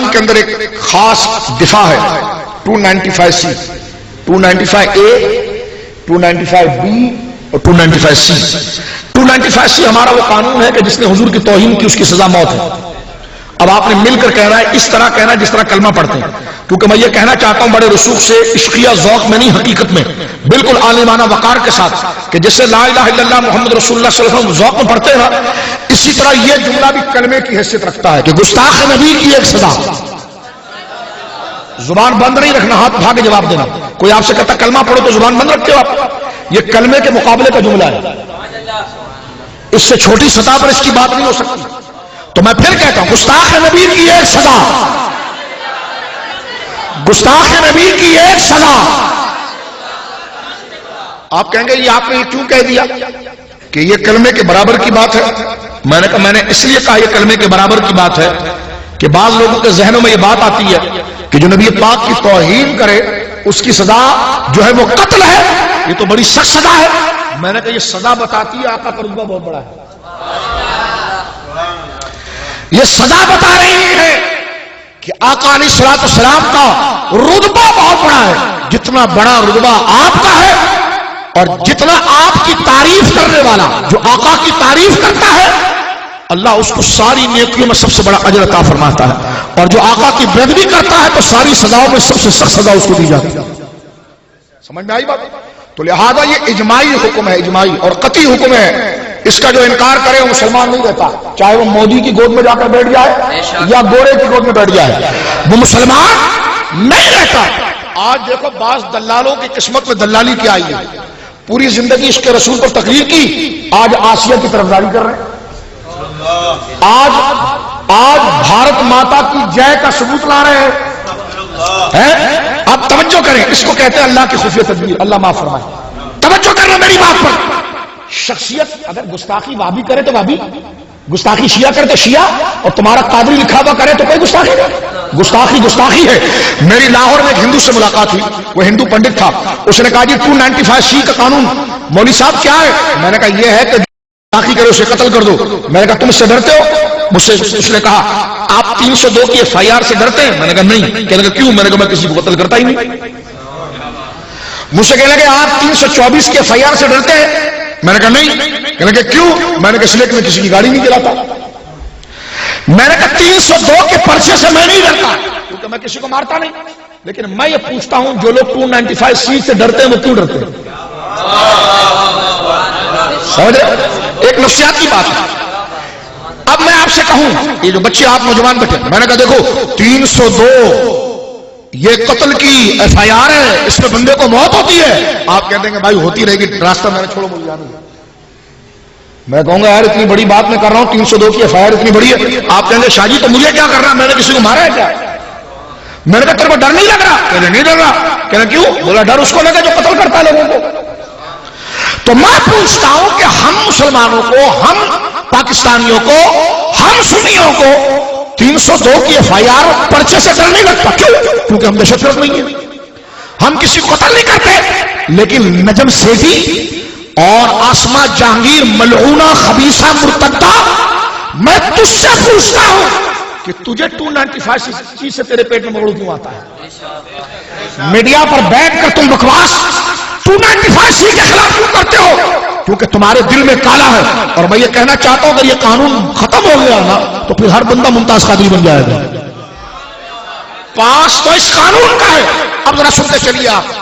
قانون کے اندر ایک خاص دفاع ہے 295C 295A 295B اور 295C 295C ہمارا وہ قانون ہے کہ جس نے حضور کی توہین کی اس کی سزا موت ہے. اب آپ نے مل کر کہنا ہے اس طرح کہنا ہے جس طرح کلمہ پڑھتے ہیں, کیونکہ میں یہ کہنا چاہتا ہوں بڑے رسوخ سے, عشقیہ ذوق میں نہیں, حقیقت میں بالکل عالمانہ وقار کے ساتھ, کہ جس سے لا الہ الا اللہ محمد رسول اللہ صلی اللہ علیہ وسلم ذوق میں پڑھتے ہیں نا, اسی طرح یہ جملہ بھی کلمے کی حیثیت رکھتا ہے کہ گستاخ نبی کی ایک سزا. زبان بند نہیں رکھنا, ہاتھ اٹھا کے جواب دینا. کوئی آپ سے کہتا کلمہ پڑھو تو زبان بند رکھتے ہو آپ, یہ کلمے کے مقابلے کا جملہ ہے, اس سے چھوٹی سطح پر اس کی بات نہیں ہو سکتی. تو میں پھر کہتا ہوں گستاخ نبی کی ایک سزا, گستاخ نبی کی ایک سزا. آپ کہیں گے یہ آپ نے کیوں کہہ دیا کہ یہ کلمے کے برابر کی بات ہے؟ میں نے کہا میں نے اس لیے کہا یہ کلمے کے برابر کی بات ہے کہ بعض لوگوں کے ذہنوں میں یہ بات آتی ہے کہ جو نبی پاک کی توہین کرے اس کی سزا جو ہے وہ قتل ہے, یہ تو بڑی سخت سزا ہے. میں نے کہا یہ سزا بتاتی ہے آقا کا رتبہ بہت بڑا ہے. یہ سزا بتا رہی ہے کہ آقا علیہ الصلوۃ والسلام کا رتبہ بہت بڑا ہے. جتنا بڑا رتبہ آپ کا ہے اور جتنا آپ کی تعریف کرنے والا جو آقا کی تعریف کرتا ہے, اللہ اس کو ساری نیکیوں میں سب سے بڑا اجر عطا فرماتا ہے, اور جو آقا کی بےادبی کرتا ہے تو ساری سزاؤں میں سب سے سخت سزا اس کو دی جاتی ہے. سمجھ میں آئی بات؟ تو لہذا یہ اجماعی حکم ہے, اجماعی اور قطعی حکم ہے. اس کا جو انکار کرے وہ مسلمان نہیں رہتا, چاہے وہ مودی کی گود میں جا کر بیٹھ جائے یا گورے کی گود میں بیٹھ جائے, وہ مسلمان نہیں رہتا. آج دیکھو بعض دلالوں کی قسمت میں دلالی کیا آئی ہے, پوری زندگی اس کے رسول پر تقریر کی, آج آسیہ کی طرفداری کر رہے ہیں. آج بھارت ماتا کی جے کا ثبوت لا رہے ہیں. آپ توجہ کریں, اس کو کہتے ہیں اللہ کی خفیہ تدبیر, اللہ معاف فرمائے. توجہ کرنا میری بات پر. شخصیت اگر گستاخی وہابی کرے تو وہابی, گستاخی شیعہ کرے تو شیعہ, اور تمہارا قادری لکھا ہوا کرے تو کوئی گستاخی نہیں. گستاخی گستاخی ہے. میری لاہور میں ایک ہندو سے ملاقات ہوئی, وہ ہندو پنڈت تھا. اس نے کہا جی 295C کا قانون مولوی صاحب کیا ہے؟ میں نے کہا یہ ہے کہ گستاخی کرے اسے قتل کر دو. میں نے کہا تم اس سے ڈرتے ہو؟ مجھ سے اس نے کہا آپ 302 کی FIR سے ڈرتے ہیں؟ میں نے کہا نہیں. کہنے لگا کیوں؟ میں نے کہا میں کسی کو قتل کرتا ہی نہیں. مجھ سے کہنے لگے آپ 324 کی FIR سے ڈرتے ہیں؟ میں نے کہا نہیں. کہنے لگے کیوں؟ میں نے کہا اس لیے کہ میں کسی کی گاڑی نہیں چلاتا. میں نے کہا 302 کے پرچے سے میں نہیں ڈرتا کیونکہ میں کسی کو مارتا نہیں, لیکن میں یہ پوچھتا ہوں جو لوگ 295C سے ڈرتے ہیں وہ کیوں ڈرتے ہیں؟ سمجھ رہے؟ ایک نفسیات کی بات ہے. اب میں آپ سے کہوں, یہ جو بچے آپ نوجوان بیٹھے, میں نے کہا دیکھو 302 یہ قتل کی FIR ہے, اس میں بندے کو موت ہوتی ہے. آپ کہتے ہیں کہ بھائی ہوتی رہے گی, راستہ میں نے چھوڑو مجھے جانے. میں کہوں گا یار اتنی بڑی بات میں کر رہا ہوں, 302 کی FIR اتنی بڑی ہے. آپ کہیں گے شاہ جی تو مجھے کیا کرنا, میں نے کسی کو مارا ہے کیا؟ میں نے کہا تیرے کو ڈر نہیں لگ رہا؟ کہنے نہیں ڈر رہا. کہنا کیوں؟ بولا ڈر اس کو لگا جو قتل کرتا ہے لوگوں کو. تو میں پوچھتا ہوں کہ ہم مسلمانوں کو, ہم پاکستانیوں کو, ہم سنیوں کو 302 کی FIR پرچے سے ڈر نہیں لگتا. کیوں؟ کیونکہ ہم دہشت گرد نہیں ہیں, ہم کسی کو قتل نہیں کرتے. لیکن نجم سیٹھی اور آسما جہانگیر ملعونہ خبیثہ مرتدہ, میں تجھ سے پوچھتا ہوں کہ تجھے 295 سے تیرے پیٹ میں مغلو کیوں آتا ہے؟ میڈیا پر بیٹھ کر تم بکواس 295 کے خلاف کیوں کرتے ہو؟ کیونکہ تمہارے دل میں کالا ہے. اور میں یہ کہنا چاہتا ہوں اگر یہ قانون ختم ہو گیا نا تو پھر ہر بندہ ممتاز قادری بن جائے گا. پاس تو اس قانون کا ہے. اب ذرا سنتے چلیے آپ.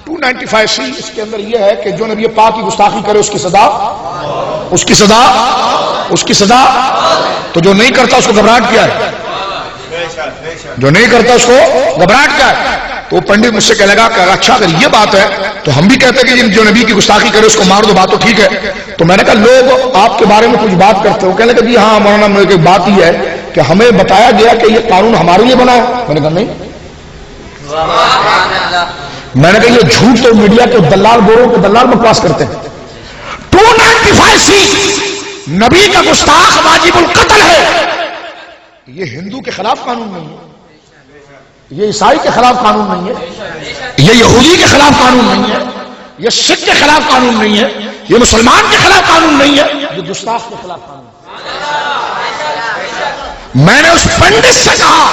295C اس کے اندر یہ ہے کہ جو نبی پاک کی گستاخی کرے اس کی سزا, اس کی سزا, اس کی سزا. تو جو نہیں کرتا اس کو گھبراہٹ کیا ہے؟ جو نہیں کرتا اس کو گھبراہٹ کیا ہے؟ تو پنڈت مجھ سے کہنے لگا کہ اچھا اگر یہ بات ہے تو ہم بھی کہتے ہیں کہ جو نبی کی گستاخی کرے اس کو مار دو, بات تو ٹھیک ہے. تو میں نے کہا لوگ آپ کے بارے میں کچھ بات کرتے ہو. کہنے لگا جی ہاں مولانا میری بات یہ ہے کہ ہمیں بتایا گیا کہ یہ قانون ہمارے لیے بنا ہے. میں نے کہا نہیں. میں نے کہا یہ جھوٹ تو میڈیا کے دلال گوروں کے دلال بکواس کرتے ہیں. 295C نبی کا گستاخ واجب القتل ہے. یہ ہندو کے خلاف قانون نہیں ہے, یہ عیسائی کے خلاف قانون نہیں ہے, یہ یہودی کے خلاف قانون نہیں ہے, یہ سکھ کے خلاف قانون نہیں ہے, یہ مسلمان کے خلاف قانون نہیں ہے, یہ گستاخ کے خلاف قانون ہے. میں نے اس پنڈت سے کہا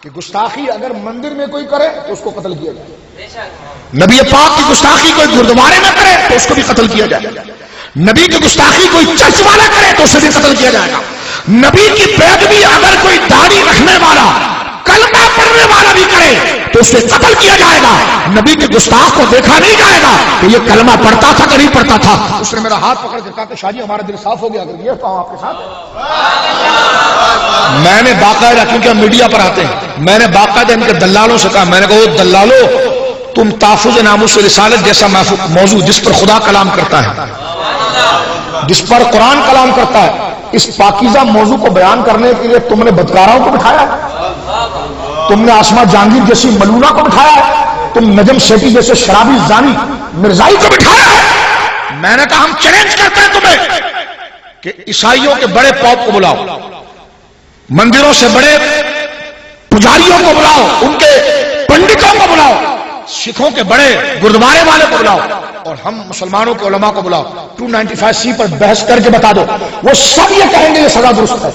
کہ گستاخی اگر مندر میں کوئی کرے تو اس کو قتل کیا جائے، نبی پاک کی گستاخی کوئی گردوارے میں کرے تو اس کو بھی قتل کیا جائے گا، نبی کی گستاخی کوئی چرچ والا کرے تو اسے بھی قتل کیا جائے گا، نبی کی بیدبی اگر کوئی داڑھی رکھنے والا کلمہ پڑھنے والا بھی کرے تو اسے قتل کیا جائے گا، نبی کے گستاخ کو دیکھا نہیں جائے گا کہ یہ کلمہ پڑھتا تھا کہ نہیں پڑھتا تھا۔ اس نے میرا ہاتھ پکڑ کے کہا کہ شاہ جی ہمارا دل صاف ہو گیا، اگر یہ تو آپ کے ساتھ میں نے باقاعدہ، کیونکہ ہم میڈیا پر آتے ہیں، میں نے باقاعدہ ان کے دلالوں سے کہا، میں نے کہا وہ دلالوں تم تحفظ ناموس رسالت جیسا موضوع جس پر خدا کلام کرتا ہے، جس پر قرآن کلام کرتا ہے، اس پاکیزہ موضوع کو بیان کرنے کے لیے تم نے بدکاراؤں کو بٹھایا ہے، تم نے آسما جہانگیر جیسی ملونہ کو بٹھایا ہے، تم نجم سیٹھی جیسے شرابی زانی مرزائی کو بٹھایا ہے۔ میں نے کہا ہم چیلنج کرتے ہیں تمہیں کہ عیسائیوں کے بڑے پوپ کو بلاؤ، مندروں سے بڑے پجاریوں کو بلاؤ، ان کے پنڈتوں کو بلاؤ، سکھوں کے بڑے گردوارے والے کو بلاؤ، اور ہم مسلمانوں کے علماء کو بلاؤ، 295C پر بحث کر کے بتا دو، وہ سب یہ کہیں گے یہ سزا درست ہے۔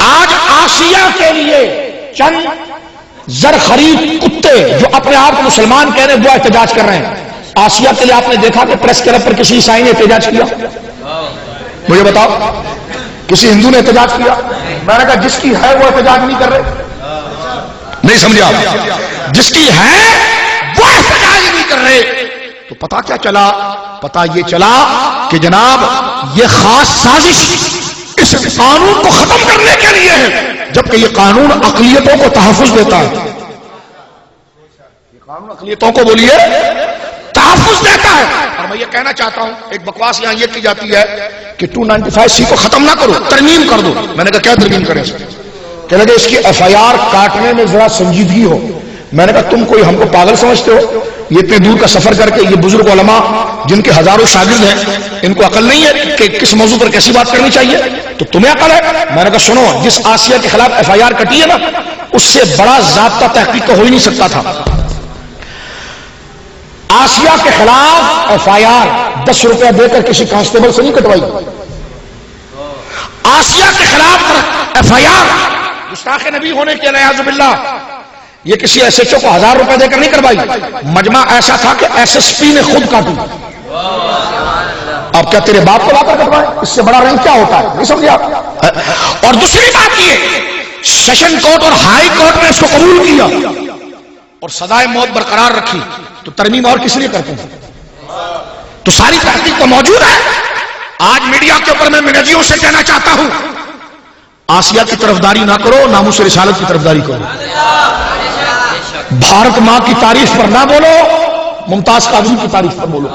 آج آسیہ کے لیے چند زر خرید کتے جو اپنے آپ کو مسلمان کہہ رہے ہیں وہ احتجاج کر رہے ہیں۔ آسیہ کے لیے آپ نے دیکھا کہ پریس کلب پر کسی عیسائی نے احتجاج کیا؟ مجھے بتاؤ، کسی ہندو نے احتجاج کیا؟ میں نے کہا جس کی ہے وہ احتجاج نہیں کر رہے، نہیں سمجھے آپ؟ جس کی ہے وہ احتجاج نہیں کر رہے، تو پتا کیا چلا؟ پتا یہ چلا کہ جناب یہ خاص سازش اس قانون کو ختم کرنے کے لیے ہے، جبکہ یہ قانون اقلیتوں کو تحفظ دیتا ہے، یہ قانون اقلیتوں کو بولیے تحفظ دیتا ہے۔ اور میں یہ کہنا چاہتا ہوں، ایک بکواس یہاں یہ کی جاتی ہے کہ 295C کو ختم نہ کرو، ترمیم کر دو۔ میں نے کہا کیا ترمیم کریں؟ کہ لگے اس کی FIR کاٹنے میں ذرا سنجیدگی ہو۔ میں نے کہا تم کوئی ہم کو پاگل سمجھتے ہو؟ یہ اتنے دور کا سفر کر کے یہ بزرگ علماء جن کے ہزاروں شاگرد ہیں، ان کو عقل نہیں ہے کہ کس موضوع پر کیسی بات کرنی چاہیے؟ تو تمہیں عقل ہے؟ میں نے کہا سنو، جس آسیہ کے خلاف FIR کٹی ہے نا، اس سے بڑا ضابطہ تحقیق تو ہو ہی نہیں سکتا تھا۔ آسیہ کے خلاف FIR 10 روپیہ دے کر کسی کانسٹیبل سے نہیں کٹوائی، آسیہ کے خلاف FIR گستاخ نبی ہونے کے نعوذ باللہ یہ کسی SHO کو 1000 روپے دے کر نہیں کروائی، مجمع ایسا تھا کہ SSP نے خود کاٹی۔ اب کیا تیرے باپ کو لا کر کٹوائے؟ اس سے بڑا رنگ کیا ہوتا ہے؟ نہیں سمجھے آپ؟ اور دوسری بات یہ، سیشن کورٹ اور ہائی کورٹ نے اس کو قبول کیا اور سزائے موت برقرار رکھی، تو ترمیم اور کس لیے کرتے ہیں؟ تو ساری تحقیق تو موجود ہے۔ آج میڈیا کے اوپر میں منجیوں سے کہنا چاہتا ہوں، آسیہ کی طرفداری نہ کرو، ناموس رسالت کی طرفداری کرو۔ بھارت ماں کی تعریف پر نہ بولو، ممتاز قادری کی تعریف پر بولو۔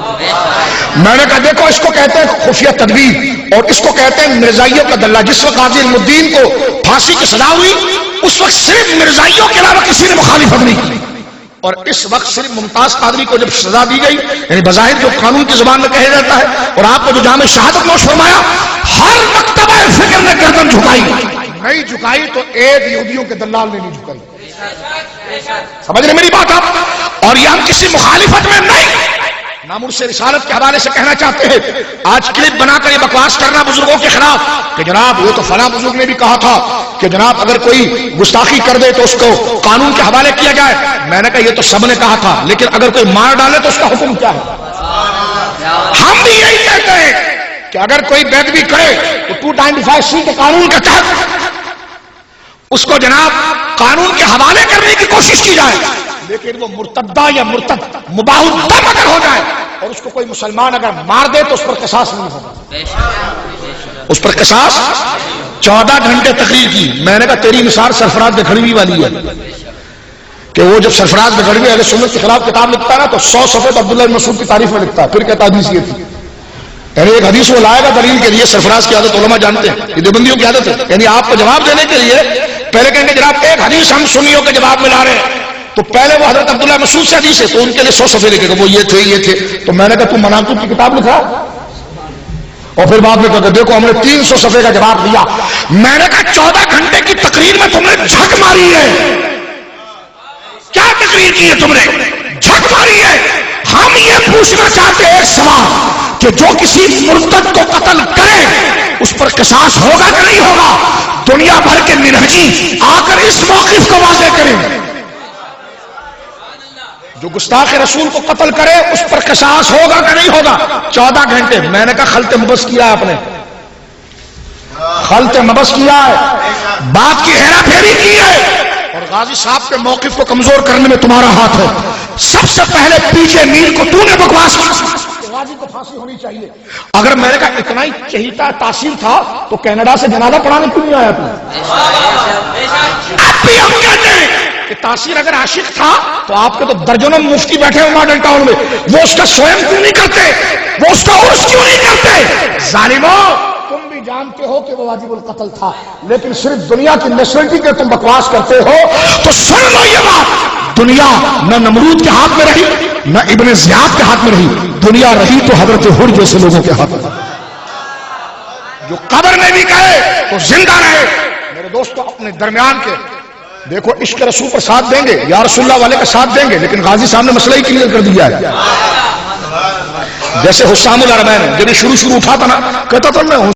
میں نے کہا دیکھو اس کو کہتے ہیں خفیہ تدبیر، اور اس کو کہتے ہیں مرزائیوں کا دلہ۔ جس وقت قاضی علم الدین کو پھانسی کی سزا ہوئی اس وقت صرف مرزائیوں کے علاوہ کسی نے مخالفت نہیں کی، اور اس وقت صرف ممتاز قادری کو جب سزا دی گئی، یعنی بظاہر جو قانون کی زبان میں کہا جاتا ہے، اور آپ کو جو جام شہادت نوش فرمایا، ہر مکتبہ فکر نے گردن جھکائی، نہیں جھکائی تو ایک یہودیوں کے دلال نے نہیں جھکائی۔ سمجھ رہے میری بات آپ؟ اور یہ ہم کسی مخالفت میں نہیں، ناموس رسالت کے حوالے سے کہنا چاہتے ہیں۔ آج کلپ بنا کر یہ بکواس کرنا بزرگوں کے خلاف کہ جناب وہ تو فلاں بزرگ نے بھی کہا تھا کہ جناب اگر کوئی گستاخی کر دے تو اس کو قانون کے حوالے کیا جائے۔ میں نے کہا یہ تو سب نے کہا تھا، لیکن اگر کوئی مار ڈالے تو اس کا حکم کیا ہے؟ ہم بھی یہی کہتے ہیں کہ اگر کوئی بیدبی کرے تو 295C کے قانون کے تحت اس کو جناب قانون کے حوالے کرنے کی کوشش کی جائے، لیکن وہ مرتدہ یا مرتد مباح الدم اگر ہو جائے اور اس کو کوئی مسلمان اگر مار دے تو اس پر قصاص نہیں ہوگا، اس پر قصاص۔ 14 گھنٹے تقریر کی، میں نے کہا تیری مثال سرفراز دکھڑوی والی ہے کہ وہ جب سرفراز دکھڑوی اہل سنت کے خلاف کتاب لکھتا ہے نا تو 100 صفحے تو عبداللہ بن مسعود کی تعریف میں لکھتا ہے، پھر کہتا حدیث یہ تھی، یعنی ایک حدیث وہ لائے گا دلیل کے لیے۔ سرفراز کی عادت علماء جانتے ہیں، یہ دیوبندیوں کی عادت ہے، یعنی آپ کو جواب دینے کے لیے پہلے کہیں گے جناب ایک حدیث ہم سنیوں کے جواب میں لا رہے ہیں، تو پہلے وہ حضرت عبداللہ مسعود سے حدیث ہے تو ان کے لیے 100 صفحے لکھے گا، وہ یہ تھے یہ تھے۔ تو میں نے کہا تم مناقب کی کتاب لکھا، اور پھر بعد میں کہا دیکھو ہم نے 300 صفحے کا جواب دیا۔ میں نے کہا 14 گھنٹے کی تقریر میں تم نے جھک ماری ہے، کیا تقریر کی ہے تم نے؟ جھک ماری ہے۔ ہم یہ پوچھنا چاہتے ہیں ایک سوال کہ جو کسی مرتد کو قتل کرے اس پر قصاص ہوگا کہ نہیں ہوگا؟ دنیا بھر کے منہجی آ کر اس موقف جو گستاخ رسول کو قتل کرے اس پر قصاص ہوگا کہ نہیں ہوگا؟ 14 گھنٹے. میں نے کہا خلط مبس کیا ہے آپ نے، خلط مبس کیا ہے، بات کی ہیرا پھیری کی ہے، اور غازی صاحب کے موقف کو کمزور کرنے میں تمہارا ہاتھ ہے. سب سے پہلے پیچھے نیل کو تو نے بکواس کی، غازی کو پھانسی ہونی چاہیے. اگر میں نے کہا اتنا ہی چہیتا تاثیر تھا تو کینیڈا سے جنازہ پڑھانے کیوں نہیں آیا تم؟ اب بھی ہم کہتے ہیں کہ تاثیر اگر عاشق تھا تو آپ کے تو درجنوں مفتی بیٹھے ہیں ماڈل ٹاؤن میں، وہ اس کا سوئم کیوں نہیں کرتے، وہ اس کا عرس کیوں نہیں کرتے؟ ظالموں، تم بھی جانتے ہو کہ وہ واجب القتل تھا، لیکن صرف دنیا کی نیشنلٹی کے تم بکواس کرتے ہو. تو سن لو یہ بات، دنیا نہ نمرود کے ہاتھ میں رہی نہ ابن زیاد کے ہاتھ میں رہی، دنیا رہی تو حضرت ہر جیسے لوگوں کے ہاتھ میں، جو قبر میں بھی گئے تو زندہ رہے. میرے دوستو، اپنے درمیان کے دیکھو عشق رسول پر ساتھ دیں گے، یا رسول اللہ والے کا ساتھ دیں گے، لیکن غازی صاحب نے مسئلہ ہی کلیئر کر دیا ہے. جیسے حسام العربین جب شروع اٹھا تھا نا، کہتا تھا میں